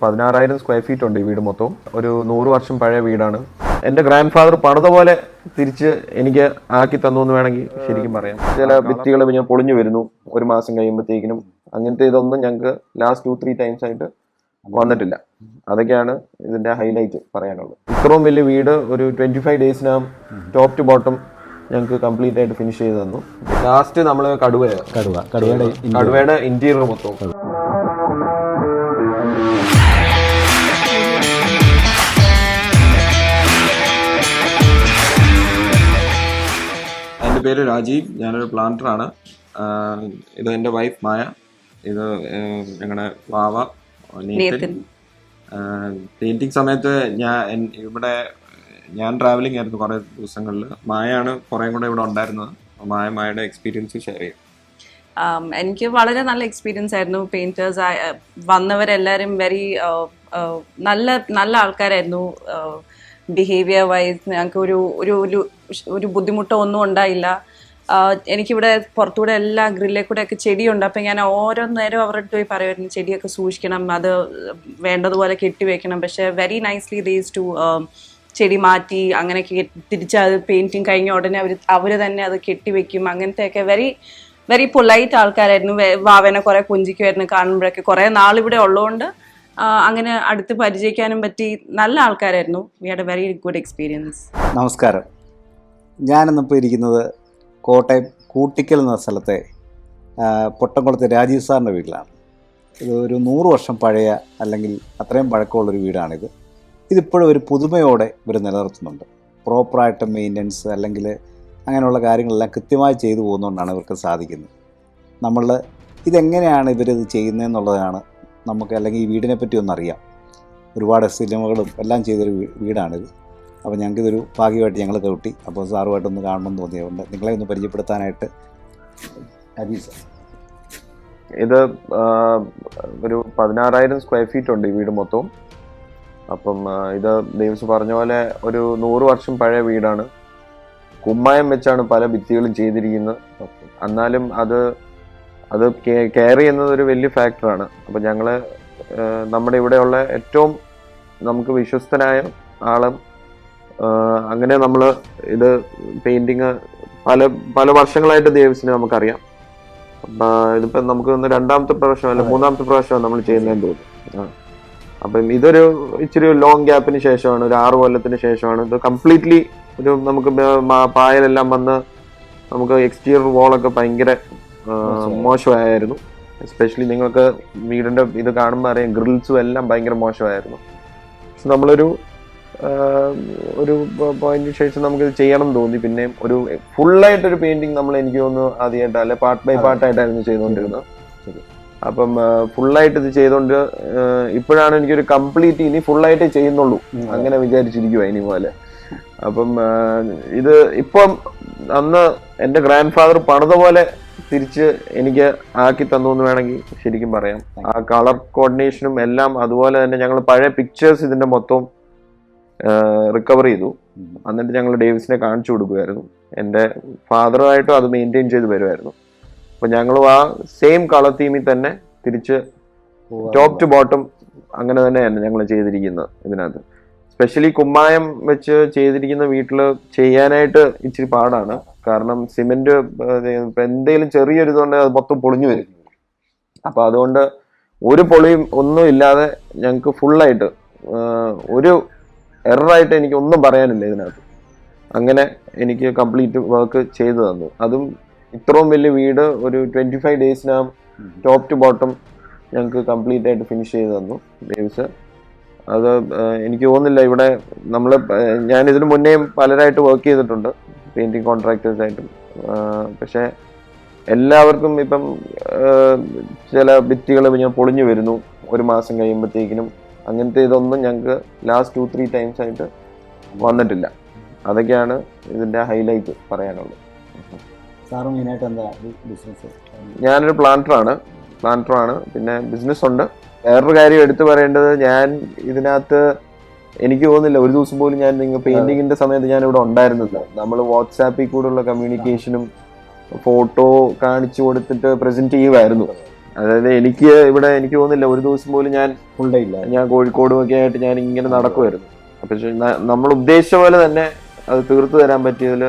16,000 square feet ഉണ്ട് ഈ വീട് മൊത്തം. ഒരു 100 വർഷം പഴയ വീടാണ്. എൻ്റെ ഗ്രാൻഡ് ഫാദർ പണിത പോലെ തിരിച്ച് എനിക്ക് ആക്കി തന്നു എന്ന് വേണമെങ്കിൽ ശരിക്കും പറയാം. ചില ഭിത്തികൾ ഞാൻ പൊളിഞ്ഞു വരുന്നു ഒരു മാസം കഴിയുമ്പോഴത്തേക്കിനും. അങ്ങനത്തെ ഇതൊന്നും ഞങ്ങൾക്ക് ലാസ്റ്റ് 2-3 ടൈംസ് ആയിട്ട് വന്നിട്ടില്ല. അതൊക്കെയാണ് ഇതിന്റെ ഹൈലൈറ്റ് പറയാനുള്ളത്. ഇത്രയും വലിയ വീട് ഒരു 25 ഡേയ്സിനകം ടോപ്പ് ടു ബോട്ടം ഞങ്ങൾക്ക് കംപ്ലീറ്റ് ആയിട്ട് ഫിനിഷ് ചെയ്ത് തന്നു. ലാസ്റ്റ് നമ്മൾ കടുവയുടെ ഇന്റീരിയർ മൊത്തം എൻ്റെ പേര് രാജീവ്, ഞാനൊരു പ്ലാന്ററാണ്. ഇത് എൻ്റെ വൈഫ് മായ, ഇത് ഞങ്ങളുടെ വാവ നീതൻ. പെയിന്റിങ് സമയത്ത് ഞാൻ ട്രാവലിംഗ് ആയിരുന്നു കുറേ ദിവസങ്ങളിൽ. മായാണ് കുറേ കൂടെ ഇവിടെ ഉണ്ടായിരുന്നത്. മായയുടെ എക്സ്പീരിയൻസ് ഷെയർ ചെയ്യും. എനിക്ക് വളരെ നല്ല എക്സ്പീരിയൻസ് ആയിരുന്നു. പെയിന്റേഴ്സ് വന്നവരെല്ലാവരും വെരി നല്ല ആൾക്കാരായിരുന്നു. ബിഹേവിയർ വൈസ് ഞങ്ങൾക്ക് ഒരു ബുദ്ധിമുട്ടോ ഒന്നും ഉണ്ടായില്ല. എനിക്കിവിടെ പുറത്തൂടെ എല്ലാ ഗ്രില്ലിൽ കൂടെ ഒക്കെ ചെടിയുണ്ട്. അപ്പം ഞാൻ ഓരോ നേരം അവരുടെ അടുത്ത് പോയി പറയുമായിരുന്നു ചെടിയൊക്കെ സൂക്ഷിക്കണം, അത് വേണ്ടതുപോലെ കെട്ടിവെക്കണം. പക്ഷെ വെരി നൈസ്ലി ദീസ് ടു ചെടി മാറ്റി അങ്ങനെ തിരിച്ച് അത് പെയിന്റിങ് കഴിഞ്ഞ ഉടനെ അവർ തന്നെ അത് കെട്ടിവെക്കും. അങ്ങനത്തെയൊക്കെ വെരി പൊലൈറ്റ് ആൾക്കാരായിരുന്നു. വാവനെ കുറെ കൊഞ്ചിക്കുമായിരുന്നു കാണുമ്പോഴൊക്കെ. കുറെ നാളിവിടെ ഉള്ളതുകൊണ്ട് അങ്ങനെ അടുത്ത് പരിചയിക്കാനും പറ്റി. നല്ല ആൾക്കാരായിരുന്നു. We had A very good experience. നമസ്കാരം. ഞാനിന്നിപ്പോൾ ഇരിക്കുന്നത് കോട്ടയം കൂട്ടിക്കൽ എന്ന സ്ഥലത്തെ പൊട്ടംകുളത്തെ രാജീവ് സാറിൻ്റെ വീട്ടിലാണ്. ഇത് ഒരു 100 വർഷം പഴയ അല്ലെങ്കിൽ അത്രയും പഴക്കമുള്ളൊരു വീടാണിത്. ഇതിപ്പോഴും ഒരു പുതുമയോടെ ഇവർ നിലനിർത്തുന്നുണ്ട്. പ്രോപ്പറായിട്ട് മെയിൻ്റനൻസ് അല്ലെങ്കിൽ അങ്ങനെയുള്ള കാര്യങ്ങളെല്ലാം കൃത്യമായി ചെയ്തു പോകുന്നതുകൊണ്ടാണ് ഇവർക്ക് സാധിക്കുന്നത്. ഇതെങ്ങനെയാണ് ഇവരിത് ചെയ്യുന്നതെന്നുള്ളതാണ് നമുക്ക്, അല്ലെങ്കിൽ ഈ വീടിനെ പറ്റി ഒന്നറിയാം. ഒരുപാട് സിനിമകളും എല്ലാം ചെയ്തൊരു വീടാണിത്. അപ്പോൾ ഞങ്ങൾക്കിതൊരു ഭാഗ്യമായിട്ട് ഞങ്ങൾ കൂട്ടി. അപ്പോൾ സാറുമായിട്ടൊന്ന് കാണണമെന്ന് തോന്നിയതുകൊണ്ട് നിങ്ങളെ ഒന്ന് പരിചയപ്പെടുത്താനായിട്ട് അജീസ് സാർ. ഇത് ഒരു 16,000 സ്ക്വയർ ഫീറ്റ് ഉണ്ട് ഈ വീട് മൊത്തം. അപ്പം ഇത് ദേവസ് പറഞ്ഞ പോലെ ഒരു 100 വർഷം പഴയ വീടാണ്. കുമ്മായം വെച്ചാണ് പല ഭിത്തികളും ചെയ്തിരിക്കുന്നത്. എന്നാലും അത് കെയർ ചെയ്യുന്നത് ഒരു വലിയ ഫാക്ടറാണ്. അപ്പം ഞങ്ങൾ നമ്മുടെ ഇവിടെയുള്ള ഏറ്റവും നമുക്ക് വിശ്വസ്തനായ ആളും അങ്ങനെ നമ്മൾ ഇത് പെയിന്റിങ് പല വർഷങ്ങളായിട്ട് ദേവസിനെ നമുക്കറിയാം. ഇതിപ്പോൾ നമുക്ക് രണ്ടാമത്തെ പ്രാവശ്യം അല്ല 3ാമത്തെ പ്രാവശ്യമാണ് നമ്മൾ ചെയ്യുന്നതെന്ന് തോന്നുന്നു. അപ്പം ഇതൊരു ഇച്ചിരി ലോങ് ഗ്യാപ്പിന് ശേഷമാണ്, ഒരു 6 കൊല്ലത്തിന് ശേഷമാണ് ഇത് കംപ്ലീറ്റ്ലി നമുക്ക് പായലെല്ലാം വന്ന് നമുക്ക് എക്സ്റ്റീരിയർ വോളൊക്കെ ഭയങ്കര മോശമായിരുന്നു. എസ്പെഷ്യലി നിങ്ങൾക്ക് വീടിൻ്റെ ഇത് കാണുമ്പോൾ അറിയാം, ഗ്രിൽസും എല്ലാം ഭയങ്കര മോശമായിരുന്നു. പക്ഷെ നമ്മളൊരു പോയിന്റിന് ശേഷം നമുക്കിത് ചെയ്യണം തോന്നി. പിന്നെ ഒരു ഫുള്ളായിട്ടൊരു പെയിന്റിങ് എനിക്ക് തോന്നുന്നു ആദ്യമായിട്ട് അല്ലെ പാർട്ട് ബൈ പാർട്ടായിട്ടായിരുന്നു ചെയ്തുകൊണ്ടിരുന്നത്. അപ്പം ഫുള്ളായിട്ട് ഇത് ചെയ്തുകൊണ്ട് ഇപ്പോഴാണ് എനിക്കൊരു കംപ്ലീറ്റ് ഇനി ഫുള്ളായിട്ട് ചെയ്യുന്നുള്ളൂ അങ്ങനെ വിചാരിച്ചിരിക്കുവാ ഇനി പോലെ. അപ്പം ഇത് ഇപ്പം അന്ന് എൻ്റെ ഗ്രാൻഡ് ഫാദർ പണിത പോലെ തിരിച്ച് എനിക്ക് ആക്കി തന്നു എന്ന് വേണമെങ്കിൽ ശരിക്കും പറയാം. ആ കളർ കോർഡിനേഷനും എല്ലാം അതുപോലെ തന്നെ ഞങ്ങൾ പഴയ പിക്ചേഴ്സ് ഇതിന്റെ മൊത്തം റിക്കവർ ചെയ്തു. എന്നിട്ട് ഞങ്ങൾ ഡേവിസിനെ കാണിച്ചു കൊടുക്കുമായിരുന്നു. എൻ്റെ ഫാദറുമായിട്ടും അത് മെയിൻറ്റെയിൻ ചെയ്ത് വരുമായിരുന്നു. അപ്പൊ ഞങ്ങളും ആ സെയിം കളർ തീമിൽ തന്നെ തിരിച്ച് ടോപ്പ് ടു ബോട്ടം അങ്ങനെ തന്നെയാണ് ഞങ്ങൾ ചെയ്തിരിക്കുന്നത്. ഇതിനകത്ത് സ്പെഷ്യലി കുമ്മായം വെച്ച് ചെയ്തിരിക്കുന്ന വീട്ടിൽ ചെയ്യാനായിട്ട് ഇച്ചിരി പാടാണ്. കാരണം സിമെന്റ് എന്തെങ്കിലും ചെറിയൊരു ഇതുകൊണ്ട് അത് മൊത്തം പൊളിഞ്ഞു വരും. അപ്പൊ അതുകൊണ്ട് ഒരു പൊളിയും ഒന്നും ഇല്ലാതെ ഞങ്ങൾക്ക് ഫുള്ളായിട്ട് ഒരു എററായിട്ട് എനിക്ക് ഒന്നും പറയാനില്ല ഇതിനകത്ത്. അങ്ങനെ എനിക്ക് കംപ്ലീറ്റ് വർക്ക് ചെയ്തു തന്നു. അതും ഇത്രയും വലിയ വീട് ഒരു 25 ഡേയ്സിനകം ടോപ്പ് ടു ബോട്ടം ഞങ്ങൾക്ക് കംപ്ലീറ്റ് ആയിട്ട് ഫിനിഷ് ചെയ്ത് തന്നു ഡേവിസ്. അത് എനിക്ക് തോന്നുന്നില്ല ഇവിടെ ഞാൻ ഇതിനു മുന്നേയും പലരായിട്ട് വർക്ക് ചെയ്തിട്ടുണ്ട്, പെയിന്റിങ് കോൺട്രാക്ടേഴ്സായിട്ടും. പക്ഷെ എല്ലാവർക്കും ഇപ്പം ചില ഭിത്തികൾ ഞാൻ പൊളിഞ്ഞു വരുന്നു ഒരു മാസം കഴിയുമ്പോഴത്തേക്കിനും. അങ്ങനത്തെ ഇതൊന്നും ഞങ്ങൾക്ക് ലാസ്റ്റ് 2-3 ടൈംസ് ആയിട്ട് വന്നിട്ടില്ല. അതൊക്കെയാണ് ഇതിന്റെ ഹൈലൈറ്റ് പറയാനുള്ളത്. ഞാനൊരു പ്ലാന്ററാണ്. പിന്നെ ബിസിനസ് ഉണ്ട്. വേറൊരു കാര്യം എടുത്തു പറയേണ്ടത്, ഞാൻ ഇതിനകത്ത് എനിക്ക് തോന്നുന്നില്ല ഒരു ദിവസം പോലും ഞാൻ പെയിന്റിങ്ങിന്റെ സമയത്ത് ഞാൻ ഇവിടെ ഉണ്ടായിരുന്നില്ല. നമ്മൾ വാട്സാപ്പിൽ കൂടെയുള്ള കമ്മ്യൂണിക്കേഷനും ഫോട്ടോ കാണിച്ചു കൊടുത്തിട്ട് പ്രസന്റ് ചെയ്യുമായിരുന്നു. അതായത് എനിക്ക് തോന്നുന്നില്ല ഒരു ദിവസം പോലും ഫുൾ ഡേ ഇല്ല. ഞാൻ കോഴിക്കോടും ഒക്കെ ആയിട്ട് ഞാൻ ഇങ്ങനെ നടക്കുമായിരുന്നു. അപ്പൊ നമ്മൾ ഉദ്ദേശിച്ച പോലെ തന്നെ അത് തീർത്തു തരാൻ പറ്റിയതിൽ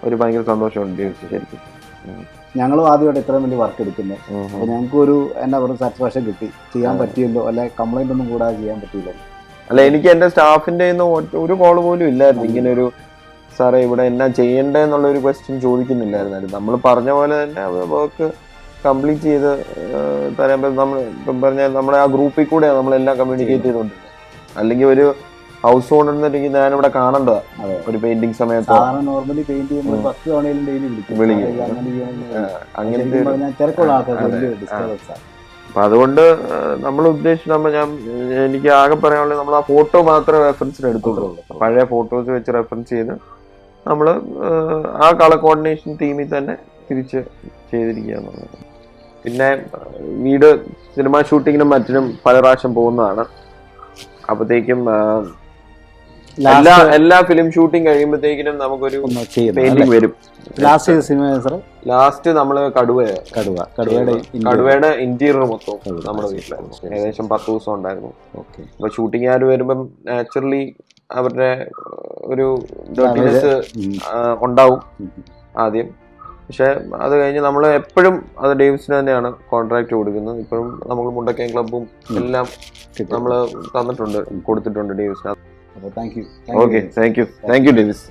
ഒരു ഭയങ്കര സന്തോഷമുണ്ട് ശരിക്കും. ഞങ്ങളും ആദ്യമായിട്ട് ഇത്രയും വലിയ വർക്ക് എടുക്കുന്നത്. അപ്പോൾ ഞങ്ങൾക്ക് ഒരു എന്നാ പറയുക സാറ്റിസ്ഫാക്ഷൻ കിട്ടി. ചെയ്യാൻ പറ്റിയല്ലോ, അല്ലെ കംപ്ലൈന്റ് ഒന്നും കൂടാതെ ചെയ്യാൻ പറ്റിയില്ലല്ലോ. അല്ല, എനിക്ക് എന്റെ സ്റ്റാഫിന്റെ ഒരു കോൾ പോലും ഇല്ലായിരുന്നു ഇങ്ങനെ ഒരു സാറേ ഇവിടെ എന്നാ ചെയ്യണ്ടേ എന്നുള്ള ഒരു ക്വസ്റ്റ്യൻ ചോദിക്കുന്നില്ലായിരുന്നു. നമ്മൾ പറഞ്ഞ പോലെ തന്നെ വർക്ക് കംപ്ലീറ്റ് ചെയ്ത് തരാൻ പറ്റും. നമ്മൾ ഇപ്പം പറഞ്ഞാൽ നമ്മളെ ആ ഗ്രൂപ്പിൽ കൂടെയാണ് നമ്മളെല്ലാം കമ്മ്യൂണിക്കേറ്റ് ചെയ്തുകൊണ്ടിരുന്നത്. അല്ലെങ്കിൽ ഒരു ഹൗസ് ഓണർ എന്നുണ്ടെങ്കിൽ ഞാനിവിടെ കാണേണ്ടതാണ് ഒരു പെയിന്റിങ് സമയത്ത്. നോർമലി പെയിന്റ് ചെയ്യുമ്പോൾ 10 തവണയിലും ഡെയിലി വിളിക്കും. അങ്ങനത്തെ തിരക്കുള്ള ആൾക്കാർക്ക്. അപ്പൊ അതുകൊണ്ട് നമ്മൾ ഉദ്ദേശിച്ച എനിക്ക് ആകെ പറയാനുള്ളത് നമ്മൾ ആ ഫോട്ടോ മാത്രമേ റെഫറൻസിന് എടുത്തുള്ളൂ. പഴയ ഫോട്ടോസ് വെച്ച് റെഫറൻസ് ചെയ്ത് നമ്മൾ ആ കളർ കോർഡിനേഷൻ ടീമിൽ തന്നെ തിരിച്ച് ചെയ്തിരിക്കുക എന്നുള്ളത്. പിന്നെ വീട് സിനിമ ഷൂട്ടിങ്ങിനും മറ്റിനും പല പ്രാവശ്യം പോകുന്നതാണ്. അപ്പോഴത്തേക്കും എല്ലാ ഫിലിം ഷൂട്ടിങ് കഴിയുമ്പോഴത്തേക്കിനും നമുക്കൊരു പെയിന്റിങ് വരും. ലാസ്റ്റ് നമ്മള് കടുവയുടെ ഇന്റീരിയർ മൊത്തം നമ്മുടെ വീട്ടിലായിരുന്നു. ഏകദേശം 10 ദിവസം ഉണ്ടായിരുന്നു. അപ്പൊ ഷൂട്ടിങ്ങുകാർ വരുമ്പം നാച്ചുറലി അവരുടെ ഒരു ഡർട്ടിനെസ് ഉണ്ടാവും ആദ്യം. പക്ഷെ അത് കഴിഞ്ഞ് നമ്മൾ എപ്പോഴും അത് ഡേവിസിന് തന്നെയാണ് കോൺട്രാക്ട് കൊടുക്കുന്നത്. ഇപ്പോഴും നമ്മൾ മുണ്ടക്കയം ക്ലബും എല്ലാം നമ്മൾ കൊടുത്തിട്ടുണ്ട് ഡേവിസിന്. Thank you. Okay, thank you Davis.